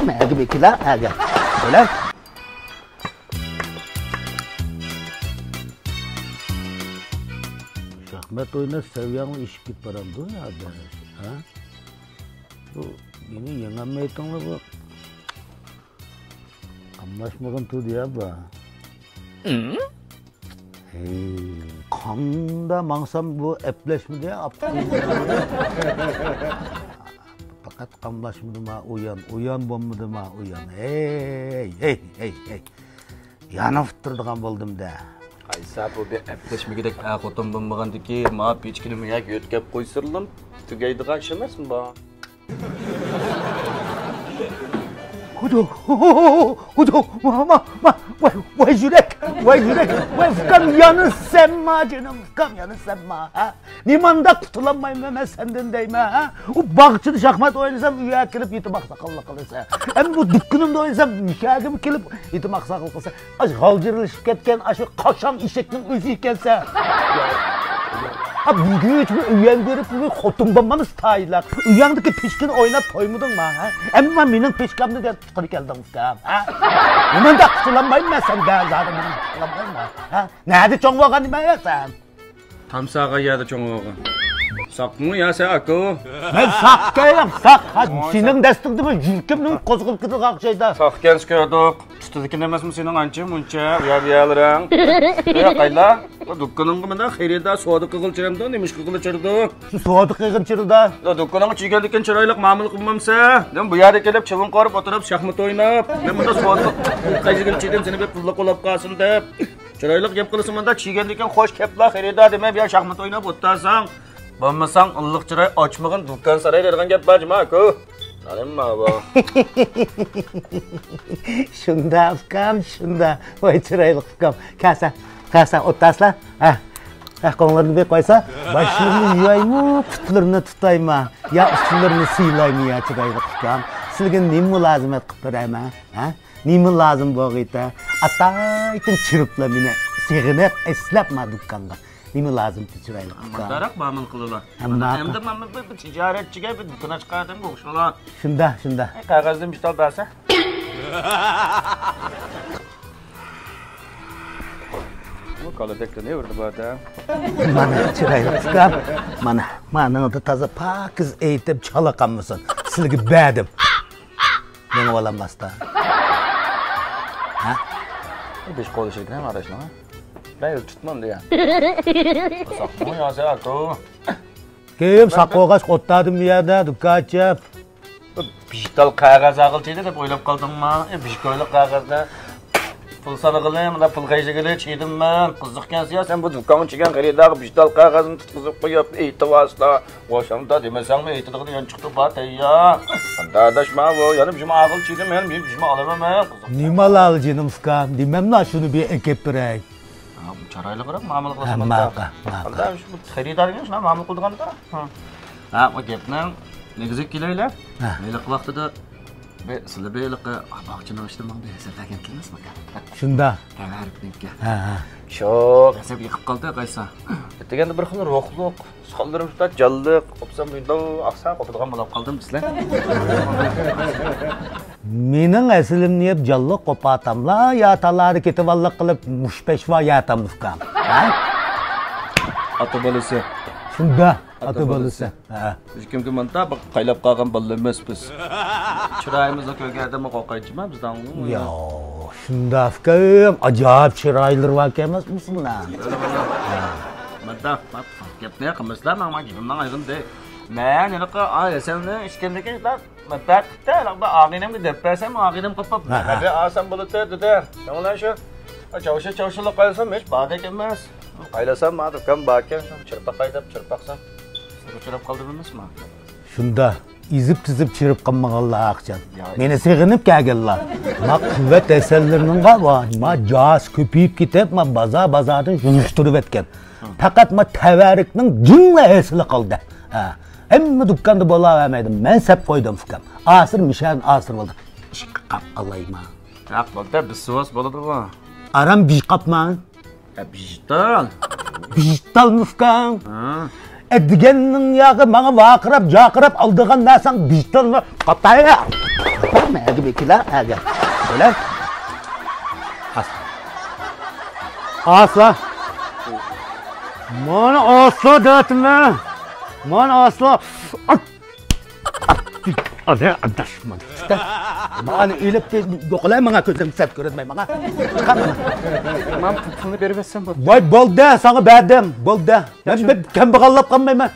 Megi bekiler, hadi. Öyle. Şahmat oynar seviyanı işip git baramdı ya arkadaş. Ha? Bu yine yengemeyetinle bu. Anlaşmadan tut ya bu. Kanda mangsam bu epleşmedi ya. Fakat kanlaşmadı ma uyan bommadı ma uyan. Hey. Yanıp durduğum buldum da. Aysa bu bir epleşme gidek ağotum bulmagandı ki ma piçkinimi ya götkep koysırlım. Tügeydiğen şey emasın ba? Hudu, vay yürek, fıkam yanı senma canım, fıkam yanı senma, ha? Nimanda kutulanmayım hemen senden deyme, ha? O bağçılı şahmat oynasam üye kelip yetim aksakallı kalırsa, hem bu dükkanımda oynasam nişagım kelip yetim aksakallı kalırsa, aş halcırılışıp ketken, aşı kaşam işekinin özü ikense, ha büyük bir üyen görüp bir xotumbanmanız taylar. Üyendeki pişkin oynat toymudun ma ha? Ama benim pişkamda da çıkır geldin fıkam, ha? Hemen de kutulanmayın ben senden zaten benim kutulanmayın ma, ha? Nerede çoğun vagan dime ya sen? Tam sağa geldi çoğun vagan. Sak mı ya sen akı? Ben sak kayım, sak. Senin destekte bu jülkümün kozgulup gidiyor akşayda. Sak genç gördük. Tutudikin emez mi senin anca munca uyarıyalıran? Ya kayla, o dükkanın kımında xeyrida soğudu kıgılçırımdı, nemiş kıgılçırdı. Soğudu kıgılçırdı. O dükkanın çiğgeldikken çıraylık mamul kılmamsa, ben bu yerde gelip çıvın korup oturup şahmat oynap, ben burada soğudu kıgılçırdım seni bir pullu kulap kalsın deyip, çıraylık yap kılısımında çiğgeldikken hoş kepla xeyrida demeyip ya şahmat oynap otursan, Bolmasang ıllık çıray açmağın dükkan saray derken gep barcıma akı. Nalemma bu. Şunda fıkam, şunda. Vay çıraylık fıkam. Kasa otasla. Kollarını bir koysa, başlarını yiyayım, kutularını tutayım. Ya üstlerini sıylayım ya çıraylık fıkam. Silgin neymi lazım et kıpırayım ha? Neymi lazım bu gıyta? Ataytın çırıpla mine. Seğinek eslapma dükkanla. Neymi lazım çıraylık fıkam? Darak mamul kılılar. Hem de mamul bir ticaretçiye bir dükkana çıkardım bu kuşlar. Şunda. Kağızdan bir tal verse. Bu kalıdekte ne vurdu bu arada? Mana çıraylık fıkam. Mana da taza pakız eğitip çalakan mısın? Silgi bədim. Beni olamazda. Ha? Beş konuşurken hem araçla ha? Ben tutmam diye. Sakmı ya sen akı. Kim sakvoğaç kottadım bir yerde dükkan açıp. Bijital kağız ağılçıydı da oylap kaldım mı? Bijital kağızda pul sanıqılıyım da pul kayıcıgılı çiğdim ben. Kızdıkken siya sen bu dükkanın çıkan karidağı bijital kağızını tutkuzuk koyup eğitti vasıta. Boşamda demesen mi eğittiğini yan çıktı batay ya. Dadaşma bu yanım şuma ağıl çiğdim yani benim şuma alamam. Nimal alıcınım fıkam. Demem la şunu bir ekip bırak. Bu çaraylı kırık mamul kılsın. Maka. Hatta şu karidarın şuna mamul kıldıgan da. Ha o gepnen ne güzel kileyle. Neyle kılaqtı da ve sılı beylik bakçının işte mağda hesapta kentilmez mi? Şunda. Tevarip denk Ha. Çok hesap yıkıp kaldı kaysa. Ettigende bir xil ruhluk, saldırımda jallık, opsam bunda aksa qopduğan bolap kaldım bizler. Mening aslim niyep jallık qopatamla yataları ketivallık kılıp muşpeşva yatam fıkam. Ha? Atı balısı. Şunda. Atı balısı. Ha. Biz kim manta bak qaylap qalgan ballamaz biz. Çırayımızda kögerde mi qoqaycıma bizden onu. Ya şunda fıkam acayip çıraylar var kemez misin lan? Madda, gap ne qilmaslar men gapimdan ayg'in de. Men yana senni ishkandagi batda og'inamga deb bersam og'inam qopib. Hadi asam bo'ladi dedi. Şoňlan şu çavuşa qaysam hech badek emas. Qaylasam ma dükkan bakken çırpaq qaydap çırpaqsam. Çırpaq qaldırmasmı? Şunda izip çırıp qalmağanlar akçan. Meni seğinip kelgenlar. Ma kuvvet eserlerinin var. Ma jas köpüyüp ketip ma bazardan yunuşturup etken. Fakat ma tevarikning jinla esili qaldı. Ha. Hemme dükkanda bola vermedim. Men sep koydum fıkam. Asır mişan asır oldu. Şıqqap alayım ha. Yaq bolda biz suvas boladı bu. Aram bir kapma. Bijital. Bijital mı fıkam? Ha. Edigenin yağı bana vakırap, jakırap aldığın dersen bijital mı? Kaptaya. Kaptaya. gibi ki la. Gel. Öyle. Asla. Mana asla dağıtma. Mana asla. Ada adashma. Mana elip yo'qolay menga ko'zim sap ko'rmay menga. Men pulni berib bersam bo'ladi. Voy bo'ldi, sana berdim. Bo'ldi. Men kambag'allab qolmayman.